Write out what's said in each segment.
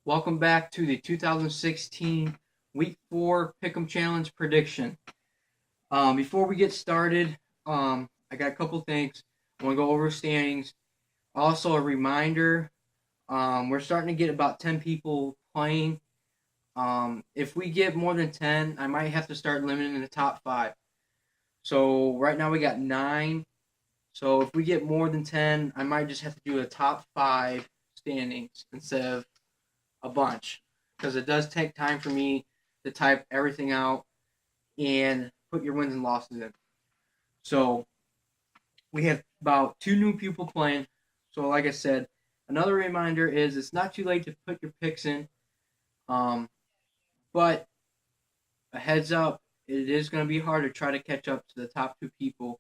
Welcome back to the 2016 Week 4 Pick'em Challenge prediction. Before we get started, I got a couple things. I want to go over standings. Also, a reminder, we're starting to get about 10 people playing. If we get more than 10, I might have to start limiting the top 5. So right now we got 9. So if we get more than 10, I might just have to do a top 5 standings instead of a bunch because it does take time for me to type everything out and put your wins and losses in. So we have about 2 new people playing. So like I said, another reminder is it's not too late to put your picks in. Um, but a heads up, it is going to be hard to try to catch up to the top 2 people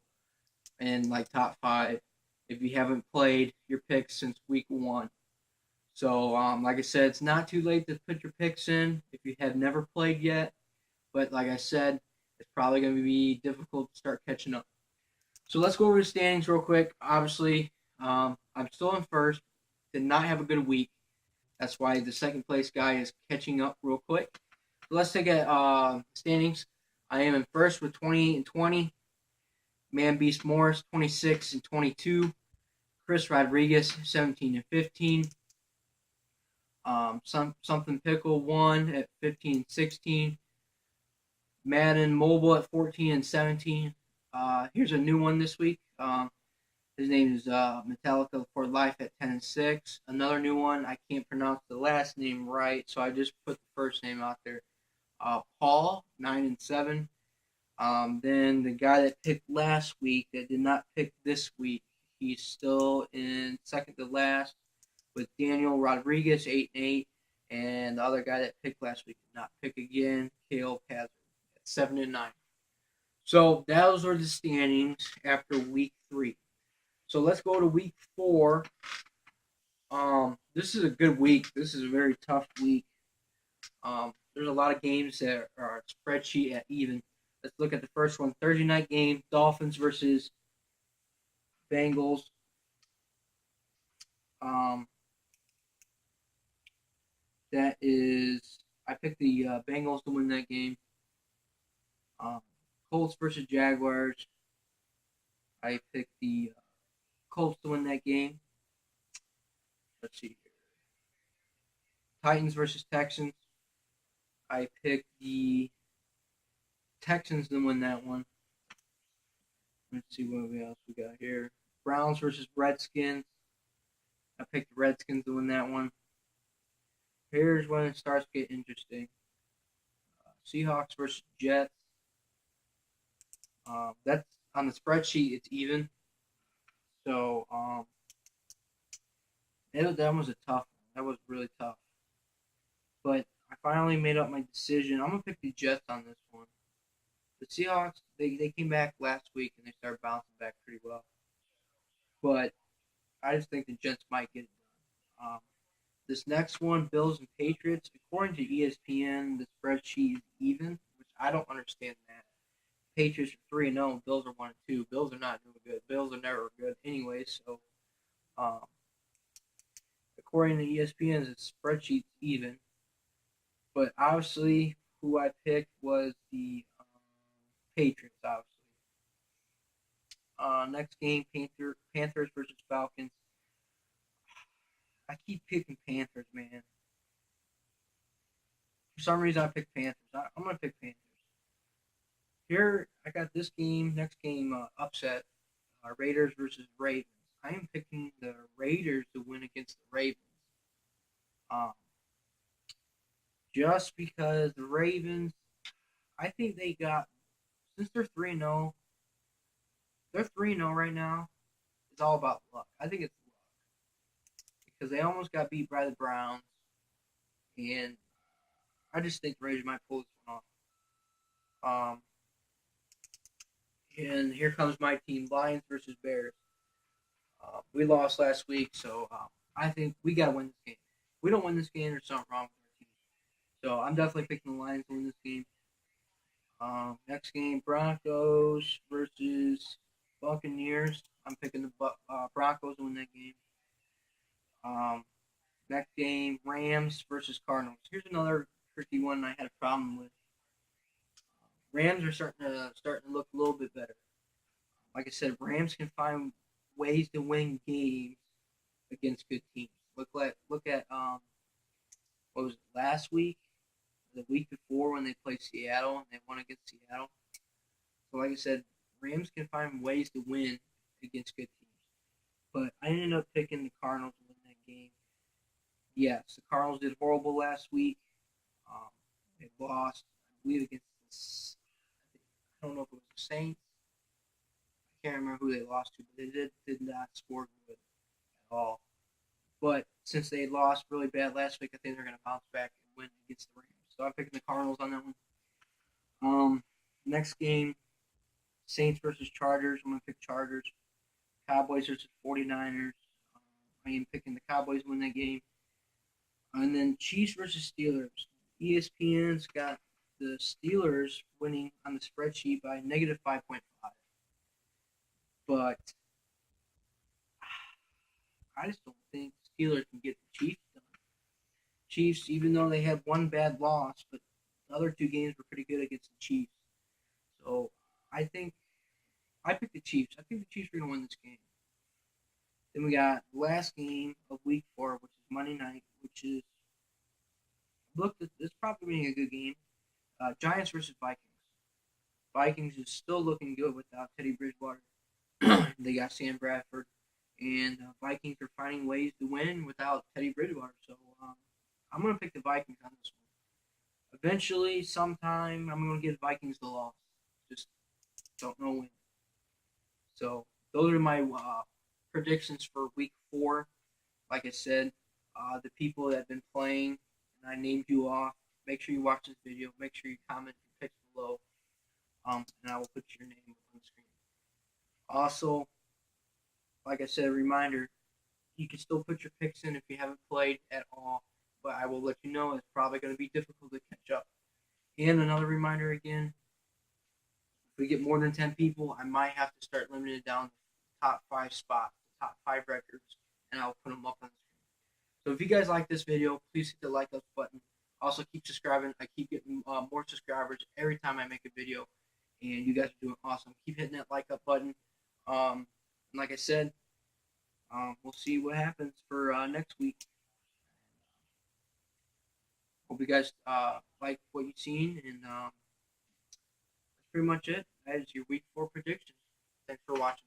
and like top 5 if you haven't played your picks since week 1. So, like I said, it's not too late to put your picks in if you have never played yet. But like I said, it's probably going to be difficult to start catching up. So let's go over the standings real quick. Obviously, I'm still in first. Did not have a good week. That's why the second place guy is catching up real quick. So let's take a standings. I am in first with 28 and 20. Man Beast Morris 26 and 22. Chris Rodriguez 17 and 15. Something Pickle 1 at 15 and 16. Madden Mobile at 14 and 17. Here's a new one this week. His name is Metallica for Life at 10 and 6. Another new one, I can't pronounce the last name right, so I just put the first name out there. Paul, 9 and 7. Then the guy that picked last week that did not pick this week, he's still in second to last with Daniel Rodriguez, 8 and 8. And the other guy that picked last week did not pick again, Kale Kazard, at 7 and 9. So those are the standings after week 3. So let's go to week 4. This is a good week. This is a very tough week. There's a lot of games that are spreadsheet at even. Let's look at the first one. Thursday night game, Dolphins versus Bengals. Um, that is, I picked the Bengals to win that game. Colts versus Jaguars. I picked the Colts to win that game. Let's see here. Titans versus Texans. I picked the Texans to win that one. Let's see what else we got here. Browns versus Redskins. I picked the Redskins to win that one. Here's when it starts to get interesting. Seahawks versus Jets. That's on the spreadsheet. It's even. So that was a tough one. That was really tough. But I finally made up my decision. I'm gonna pick the Jets on this one. The Seahawks, they came back last week and they started bouncing back pretty well. But I just think the Jets might get it done. This next one, Bills and Patriots, according to ESPN, the spreadsheet is even, which I don't understand that. Patriots are 3-0, and Bills are 1-2. Bills are not doing good. Bills are never good anyway. So, um, according to ESPN, the spreadsheet's even. But obviously, who I picked was the Patriots. Obviously, next game, Panthers versus Falcons. I keep picking Panthers, man. For some reason, I picked Panthers. I'm gonna pick Panthers. Here, I got this game. Next game, upset. Raiders versus Ravens. I am picking the Raiders to win against the Ravens. Um, just because the Ravens, I think they got since they're 3-0. They're 3-0 right now. It's all about luck. I think it's luck because they almost got beat by the Browns, and I just think the Raiders might pull this one off. And here comes my team, Lions versus Bears. We lost last week, so I think we got to win this game. If we don't win this game, there's something wrong with our team. So I'm definitely picking the Lions to win this game. Next game, Broncos versus Buccaneers. I'm picking the Broncos to win that game. Um, Next game, Rams versus Cardinals. Here's another tricky one I had a problem with. Rams are starting to look a little bit better. Like I said, Rams can find ways to win games against good teams. Look at what was it, last week, the week before when they played Seattle and they won against Seattle. So like I said, Rams can find ways to win against good teams. But I ended up picking the Cardinals to win that game. Yes, the Cardinals did horrible last week. Um, they lost, I believe, against I don't know if it was the Saints. I can't remember who they lost to, but they did not score good at all. But since they lost really bad last week, I think they're going to bounce back and win against the Rams. So I'm picking the Cardinals on that one. Next game, Saints versus Chargers. I'm going to pick Chargers. Cowboys versus 49ers. I am picking the Cowboys to win that game. And then Chiefs versus Steelers. ESPN's got the Steelers winning on the spreadsheet by negative 5.5. But I just don't think Steelers can get the Chiefs done. Chiefs, even though they had one bad loss, but the other two games were pretty good against the Chiefs. So I think I picked the Chiefs. I think the Chiefs are going to win this game. Then we got the last game of Week 4, which is Monday night, which is it's probably being a good game. Giants versus Vikings. Vikings is still looking good without Teddy Bridgewater. They got Sam Bradford, and Vikings are finding ways to win without Teddy Bridgewater. So I'm going to pick the Vikings on this one. Eventually, sometime, I'm going to give Vikings the loss. Just don't know when. So those are my predictions for Week 4. Like I said, the people that have been playing, and I named you off. Make sure you watch this video. Make sure you comment your picks below, and I will put your name on the screen. Also, like I said, a reminder, you can still put your picks in if you haven't played at all, but I will let you know it's probably going to be difficult to catch up. And another reminder again, if we get more than 10 people, I might have to start limiting it down to top 5 spots, top 5 records, and I'll put them up on the screen. So if you guys like this video, please hit the like up button. Also, keep subscribing. I keep getting more subscribers every time I make a video, and you guys are doing awesome. Keep hitting that like up button. And like I said, we'll see what happens for next week. Hope you guys like what you've seen, and that's pretty much it. That is your Week 4 predictions. Thanks for watching.